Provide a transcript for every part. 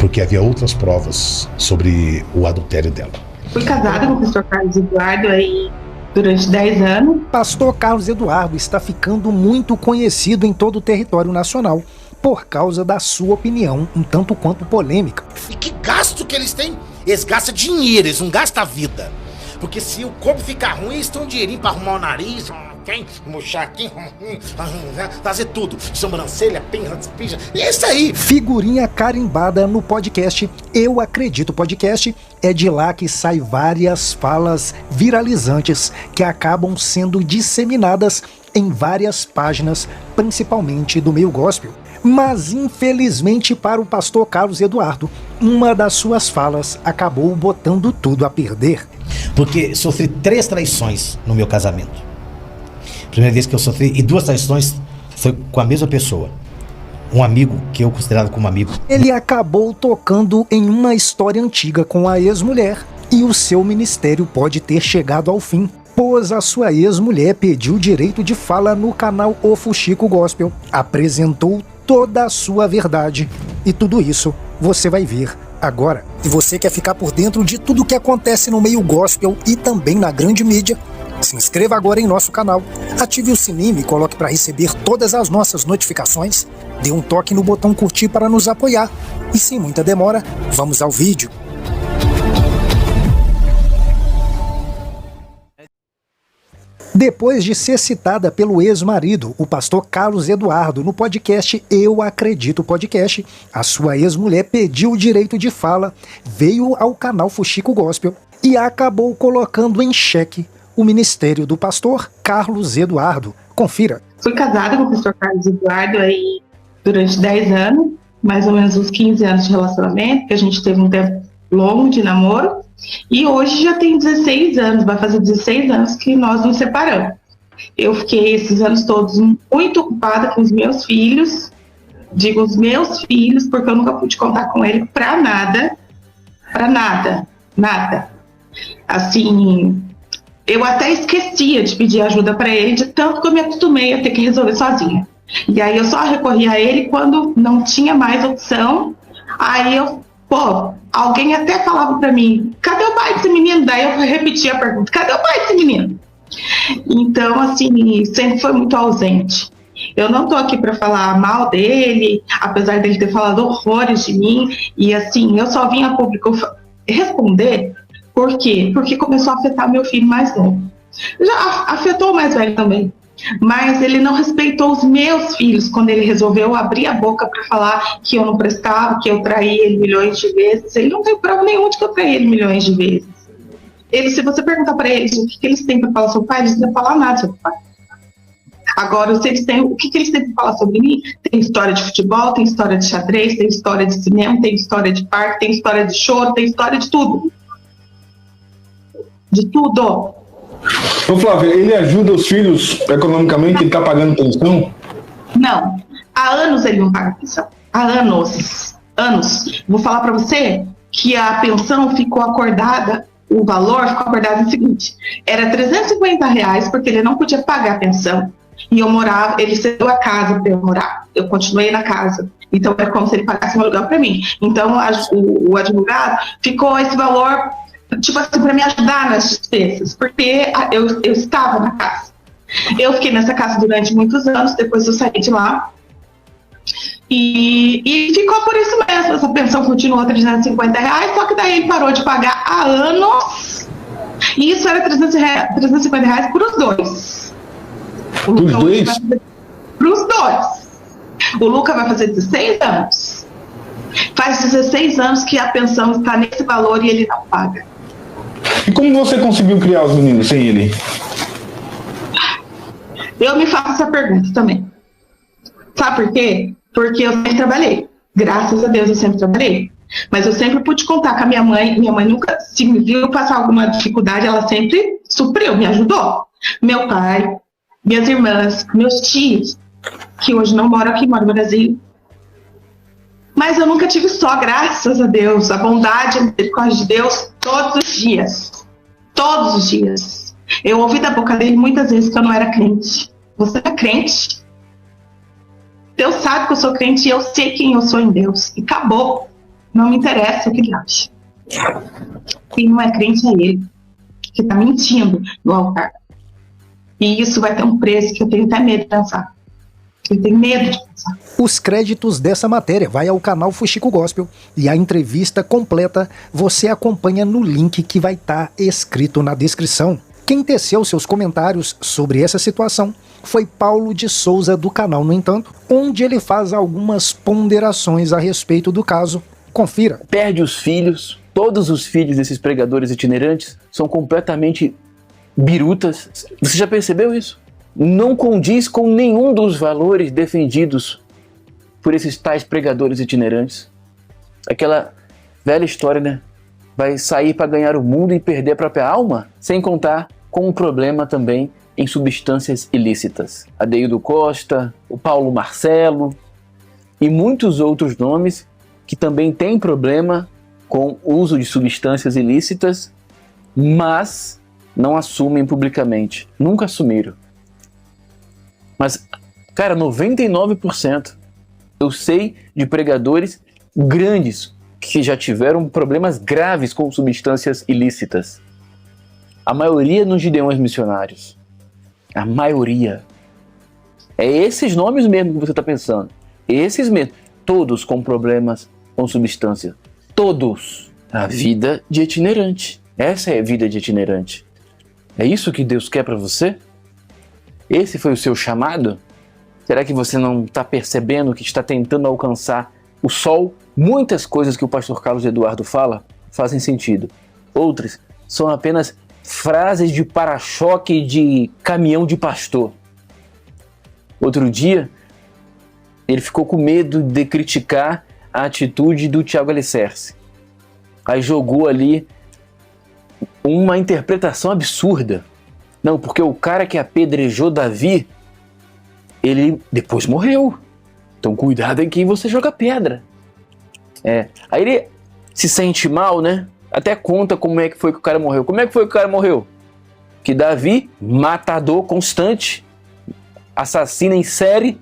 porque havia outras provas sobre o adultério dela. Fui casada com o pastor Carlos Eduardo aí durante 10 anos. Pastor Carlos Eduardo está ficando muito conhecido em todo o território nacional por causa da sua opinião, um tanto quanto polêmica. E que gasto que eles têm? Eles gastam dinheiro, eles não gastam a vida. Porque se o corpo ficar ruim, eles têm um dinheirinho pra arrumar o nariz, murchar aqui, fazer tudo. Sobrancelha, pinga, despija. E é isso aí. Figurinha carimbada no podcast Eu Acredito Podcast. É de lá que saem várias falas viralizantes que acabam sendo disseminadas em várias páginas, principalmente do meio gospel. Mas infelizmente para o pastor Carlos Eduardo, uma das suas falas acabou botando tudo a perder. Porque sofri 3 traições no meu casamento. Primeira vez que eu sofri, e 2 traições foi com a mesma pessoa. Um amigo que eu considerava como amigo. Ele acabou tocando em uma história antiga com a ex-mulher e o seu ministério pode ter chegado ao fim, pois a sua ex-mulher pediu direito de fala no canal O Fuxico Gospel, apresentou toda a sua verdade e tudo isso você vai ver agora. E você quer ficar por dentro de tudo o que acontece no meio gospel e também na grande mídia? Se inscreva agora em nosso canal, ative o sininho e coloque para receber todas as nossas notificações, dê um toque no botão curtir para nos apoiar e sem muita demora, vamos ao vídeo. Depois de ser citada pelo ex-marido, o pastor Carlos Eduardo, no podcast Eu Acredito Podcast, a sua ex-mulher pediu o direito de fala, veio ao canal Fuxico Gospel e acabou colocando em xeque o ministério do pastor Carlos Eduardo. Confira. Fui casada com o pastor Carlos Eduardo aí durante 10 anos, mais ou menos uns 15 anos de relacionamento, que a gente teve um tempo longo de namoro. E hoje já tem 16 anos, vai fazer 16 anos que nós nos separamos. Eu fiquei esses anos todos muito ocupada com os meus filhos, digo os meus filhos, porque eu nunca pude contar com ele pra nada, nada. Assim, eu até esquecia de pedir ajuda pra ele, de tanto que eu me acostumei a ter que resolver sozinha. E aí eu só recorria a ele quando não tinha mais opção, aí alguém até falava pra mim, cadê o pai desse menino? Daí eu repetia a pergunta, cadê o pai desse menino? Então, assim, sempre foi muito ausente. Eu não tô aqui pra falar mal dele, apesar dele ter falado horrores de mim, e assim, eu só vim a público responder, por quê? Porque começou a afetar meu filho mais novo. Já afetou o mais velho também. Mas ele não respeitou os meus filhos quando ele resolveu abrir a boca para falar que eu não prestava, que eu traí ele milhões de vezes. Ele não tem prova nenhuma de que eu traí ele milhões de vezes. Se você perguntar para eles o que eles têm para falar sobre o pai, eles não vão falar nada sobre o pai. Agora, se eles têm, o que eles têm para falar sobre mim? Tem história de futebol, tem história de xadrez, tem história de cinema, tem história de parque, tem história de choro, tem história de tudo. De tudo. Ô Flávia, ele ajuda os filhos economicamente? Ele está pagando pensão? Não. Há anos ele não paga pensão. Há anos. Vou falar para você que a pensão ficou acordada, o valor ficou acordado no seguinte, era R$350 porque ele não podia pagar a pensão. E eu morava, ele cedeu a casa para eu morar. Eu continuei na casa. Então era como se ele pagasse um aluguel para mim. Então o advogado ficou esse valor, tipo assim, para me ajudar nas despesas, porque eu estava na casa. Eu fiquei nessa casa durante muitos anos, depois eu saí de lá. E ficou por isso mesmo, essa pensão continuou R$350, só que daí ele parou de pagar há anos. E isso era R$350 para os dois. Para os dois? Para os dois. O Luca vai fazer 16 anos. Faz 16 anos que a pensão está nesse valor e ele não paga. E como você conseguiu criar os meninos sem ele? Eu me faço essa pergunta também. Sabe por quê? Porque eu sempre trabalhei. Graças a Deus eu sempre trabalhei. Mas eu sempre pude contar com a minha mãe. Minha mãe nunca, se me viu passar alguma dificuldade, ela sempre supriu, me ajudou. Meu pai, minhas irmãs, meus tios, que hoje não moram aqui, moram no Brasil. Mas eu nunca tive só, graças a Deus, a bondade e a misericórdia de Deus todos os dias. Todos os dias. Eu ouvi da boca dele muitas vezes que eu não era crente. Você é crente? Deus sabe que eu sou crente e eu sei quem eu sou em Deus. E acabou. Não me interessa o que ele acha. Quem não é crente é ele, que está mentindo no altar. E isso vai ter um preço que eu tenho até medo de pensar. Eu tenho medo de pensar. Os créditos dessa matéria vai ao canal Fuxico Gospel e a entrevista completa você acompanha no link que vai estar escrito na descrição. Quem teceu seus comentários sobre essa situação foi Paulo de Souza do canal No Entanto, onde ele faz algumas ponderações a respeito do caso. Confira. Perde os filhos, todos os filhos desses pregadores itinerantes são completamente birutas. Você já percebeu isso? Não condiz com nenhum dos valores defendidos por esses tais pregadores itinerantes. Aquela velha história, né? Vai sair para ganhar o mundo e perder a própria alma? Sem contar com um problema também em substâncias ilícitas. Adeildo Costa, o Paulo Marcelo e muitos outros nomes que também têm problema com o uso de substâncias ilícitas, mas não assumem publicamente. Nunca assumiram. Mas, cara, 99% eu sei de pregadores grandes que já tiveram problemas graves com substâncias ilícitas. A maioria nos Gideões Missionários. A maioria. É esses nomes mesmo que você está pensando. Esses mesmo. Todos com problemas com substância. Todos. A vida de itinerante. Essa é a vida de itinerante. É isso que Deus quer para você? Esse foi o seu chamado? Será que você não está percebendo que está tentando alcançar o sol? Muitas coisas que o pastor Carlos Eduardo fala fazem sentido. Outras são apenas frases de para-choque de caminhão de pastor. Outro dia, ele ficou com medo de criticar a atitude do Tiago Alicerce. Aí jogou ali uma interpretação absurda. Não, porque o cara que apedrejou Davi, ele depois morreu. Então cuidado em quem você joga pedra. Aí ele se sente mal, né? Até conta como é que foi que o cara morreu. Como é que foi que o cara morreu? Que Davi, matador constante, assassino em série,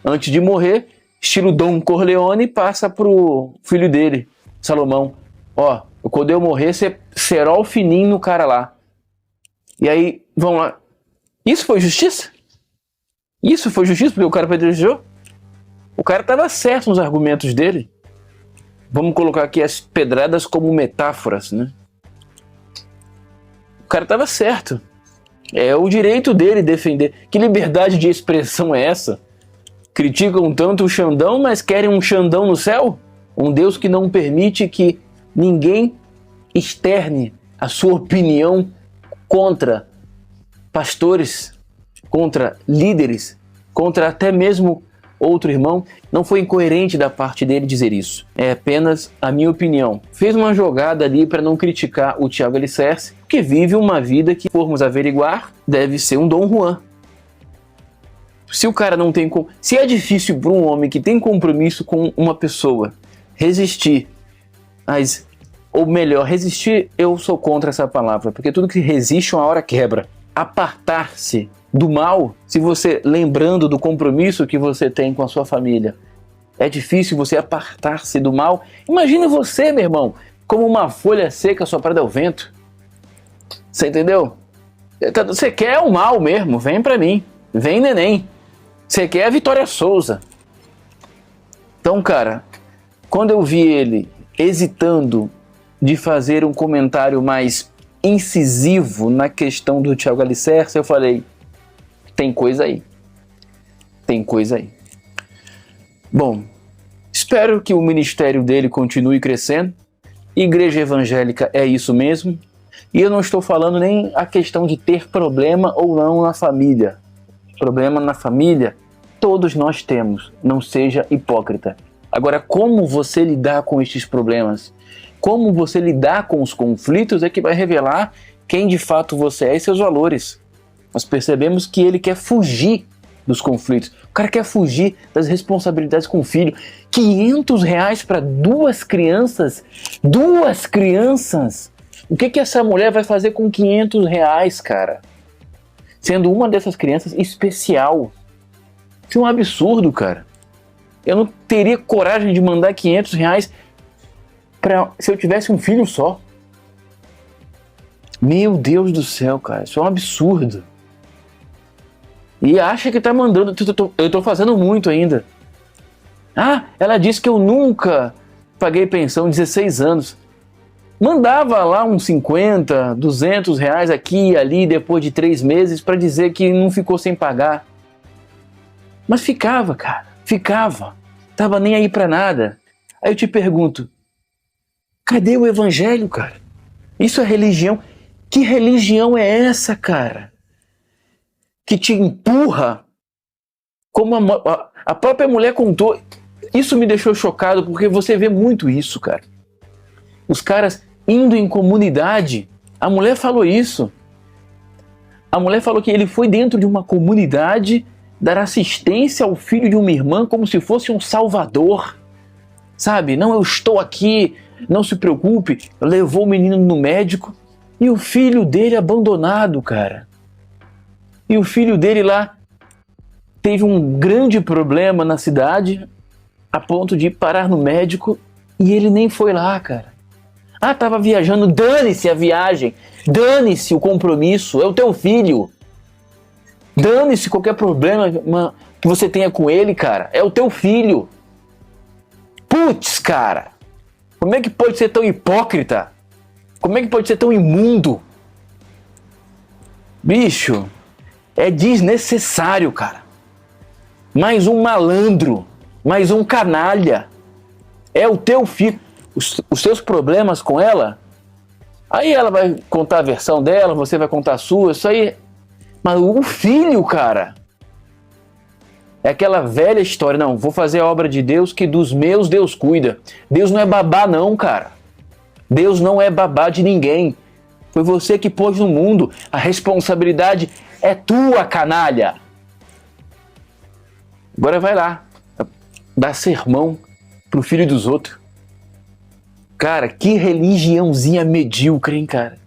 antes de morrer, estilo Dom Corleone, passa pro filho dele, Salomão. Ó, quando eu morrer, você cerol fininho no cara lá. E aí, vamos lá. Isso foi justiça? Isso foi justiça porque o cara apedrejou? O cara estava certo nos argumentos dele. Vamos colocar aqui as pedradas como metáforas, né? O cara estava certo. É o direito dele defender. Que liberdade de expressão é essa? Criticam tanto o Xandão, mas querem um Xandão no céu? Um Deus que não permite que ninguém externe a sua opinião contra pastores, contra líderes, contra até mesmo outro irmão. Não foi incoerente da parte dele dizer isso. É apenas a minha opinião. Fez uma jogada ali para não criticar o Tiago Alicerce, que vive uma vida que, formos averiguar, deve ser um Dom Juan. Se o cara não tem... Se é difícil para um homem que tem compromisso com uma pessoa resistir, mas... Ou melhor, resistir, eu sou contra essa palavra, porque tudo que resiste uma hora quebra. Apartar-se do mal, se você, lembrando do compromisso que você tem com a sua família, é difícil você apartar-se do mal. Imagina você, meu irmão, como uma folha seca soprada ao vento. Você entendeu? Você quer o mal mesmo, vem pra mim. Vem, neném. Você quer a Vitória Souza. Então, cara, quando eu vi ele hesitando de fazer um comentário mais incisivo na questão do Tiago Alicerce, eu falei, tem coisa aí. Tem coisa aí. Bom, espero que o ministério dele continue crescendo. Igreja evangélica é isso mesmo. E eu não estou falando nem a questão de ter problema ou não na família. Problema na família, todos nós temos. Não seja hipócrita. Agora, como você lidar com estes problemas? Como você lidar com os conflitos é que vai revelar quem de fato você é e seus valores. Nós percebemos que ele quer fugir dos conflitos. O cara quer fugir das responsabilidades com o filho. R$500 para duas crianças? Duas crianças? O que essa mulher vai fazer com R$500, cara? Sendo uma dessas crianças especial. Isso é um absurdo, cara. Eu não teria coragem de mandar R$500 se eu tivesse um filho só. Meu Deus do céu, cara, isso é um absurdo. E acha que tá mandando, eu tô fazendo muito ainda. Ah, ela disse que eu nunca paguei pensão, 16 anos. Mandava lá uns 50, 200 reais aqui e ali depois de 3 meses para dizer que não ficou sem pagar. Mas ficava, cara, ficava. Tava nem aí pra nada. Aí eu te pergunto, cadê o evangelho, cara? Isso é religião? Que religião é essa, cara? Que te empurra, como a própria mulher contou. Isso me deixou chocado, porque você vê muito isso, cara. Os caras indo em comunidade. A mulher falou isso. A mulher falou que ele foi dentro de uma comunidade dar assistência ao filho de uma irmã como se fosse um salvador. Sabe? Não, eu estou aqui, não se preocupe. Levou o menino no médico e o filho dele abandonado, cara. E o filho dele lá teve um grande problema na cidade a ponto de parar no médico e ele nem foi lá, cara. Ah, tava viajando, dane-se a viagem, dane-se o compromisso, é o teu filho. Dane-se qualquer problema que você tenha com ele, cara, é o teu filho. Putz, cara, como é que pode ser tão hipócrita? Como é que pode ser tão imundo? Bicho, é desnecessário, cara. Mais um malandro, mais um canalha. É o teu filho. Os seus problemas com ela, aí ela vai contar a versão dela, você vai contar a sua, isso aí. Mas o filho, cara, é aquela velha história. Não, vou fazer a obra de Deus, que dos meus Deus cuida. Deus não é babá não, cara. Deus não é babá de ninguém. Foi você que pôs no mundo. A responsabilidade é tua, canalha. Agora vai lá, dá sermão pro filho dos outros. Cara, que religiãozinha medíocre, hein, cara?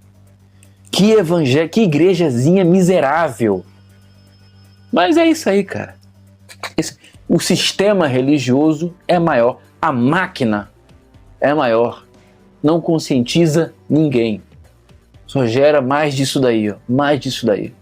Que evangelho, que igrejazinha miserável. Mas é isso aí, cara. O sistema religioso é maior. A máquina é maior. Não conscientiza ninguém. Só gera mais disso daí, ó. Mais disso daí.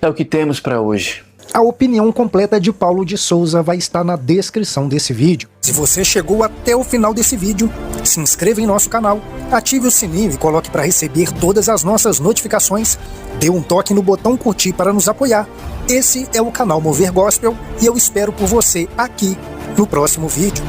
É o que temos para hoje. A opinião completa de Paulo de Souza vai estar na descrição desse vídeo. Se você chegou até o final desse vídeo, se inscreva em nosso canal, ative o sininho e coloque para receber todas as nossas notificações, dê um toque no botão curtir para nos apoiar. Esse é o canal Mover Gospel e eu espero por você aqui no próximo vídeo.